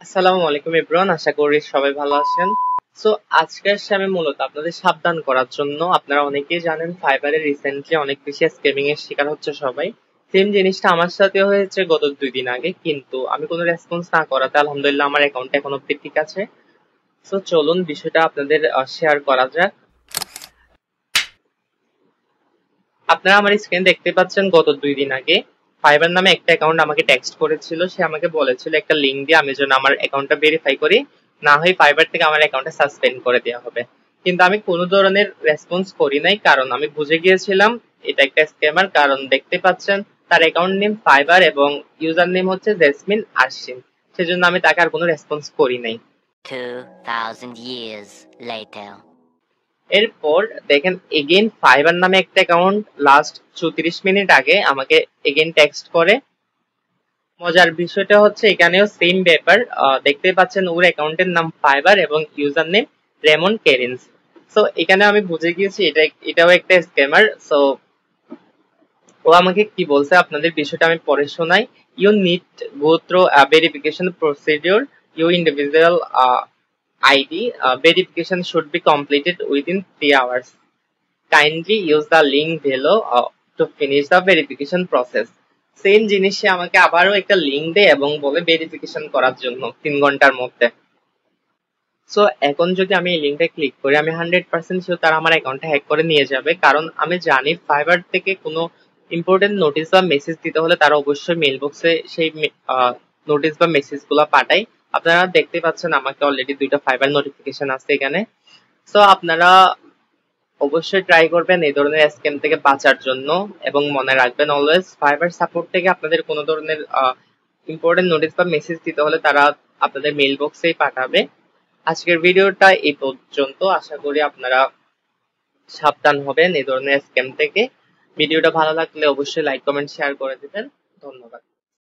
আসসালামু আলাইকুম এভরিওয়ান, আশা করি সবাই ভালো আছেন। সো আজকে আসছে আমি মূলত আপনাদের সাবধান করার জন্য। আপনারা অনেকেই জানেন ফাইবারে রিসেন্টলি অনেক বেশি স্ক্যামিং এর শিকার হচ্ছে সবাই। সেম জিনিসটা আমার সাথে হয়েছে গত 2 দিন আগে, কিন্তু আমি কোনো রেসপন্স না করাতে আলহামদুলিল্লাহ আমার অ্যাকাউন্টে এখন অব্দি ঠিক আছে। সো চলুন বিষয়টা আপনাদের শেয়ার করা যাক। আপনারা আমার স্ক্রিন দেখতে পাচ্ছেন, গত 2 দিন আগে ফাইবার নামে একটা অ্যাকাউন্ট আমাকে টেক্সট করেছিল। সে আমাকে বলেছিল একটা লিংক দিয়ে আমি যেন আমার অ্যাকাউন্টটা ভেরিফাই করি, না হয় ফাইবার থেকে আমার অ্যাকাউন্টটা সাসপেন্ড করে দেওয়া হবে। কিন্তু আমি কোনো ধরনের রেসপন্স করি নাই, কারণ আমি বুঝে গিয়েছিলাম এটা একটা স্ক্যামার। কারণ দেখতে পাচ্ছেন তার অ্যাকাউন্ট নেম ফাইবার এবং ইউজার নেম হচ্ছে জেসমিন আরশিন। সেজন্য আমি তাকে আর কোনো রেসপন্স করি নাই। 2000 years later. এরপর দেখেন এগেইন ফাইবার নামে একটা অ্যাকাউন্ট লাস্ট 34 মিনিট আগে আমাকে এগেইন টেক্সট করে। মজার বিষয়টা হচ্ছে এখানেও সেম ব্যাপার, দেখতে পাচ্ছেন ওর অ্যাকাউন্টের নাম ফাইবার এবং ইউজার নেম রেমন কেরিন্স। সো এখানে আমি বুঝে গিয়েছি এটাও একটা স্ক্যামার। সো ও আমাকে কি বলছে আপনাদের বিষয়টা আমি পরে শোনাই। You need go through verification procedure, you individual ID verification should be completed within 3 hours. Kindly use the link below to finish the verification process. Same জিনিসে আমাকে আবারও একটা লিংক দেয় এবং বলে ভেরিফিকেশন করার জন্য 3 ঘন্টার মধ্যে। সো এখন যদি আমি এই লিংকটা ক্লিক করি, আমি 100% শিওর তারা আমার অ্যাকাউন্টটা হ্যাক করে নিয়ে যাবে। কারণ আমি জানি ফাইবার থেকে কোনো ইম্পর্টেন্ট নোটিশ বা মেসেজ দিতে হলে তারা অবশ্যই মেইল বক্সে সেই নোটিশ বা মেসেজ গুলা পাঠায়। আপনারা দেখতে পাচ্ছেন আমাকে অলরেডি 2টা ফাইবার নোটিফিকেশন আছে এখানে। সো আপনারা অবশ্যই ট্রাই করবেন এই ধরনের স্ক্যাম থেকে বাঁচার জন্য, এবং মনে রাখবেন অলওয়েজ ফাইবার সাপোর্ট থেকে আপনাদের কোনো ধরনের ইম্পর্টেন্ট নোটিশ বা মেসেজ দিতে হলে তারা আপনাদের মেইল বক্সেই পাঠাবে। আজকের ভিডিওটা এই পর্যন্ত। আশা করি আপনারা সাবধান হবেন এই ধরনের স্ক্যাম থেকে। ভিডিওটা ভালো লাগলে অবশ্যই লাইক কমেন্ট শেয়ার করে দিবেন। ধন্যবাদ।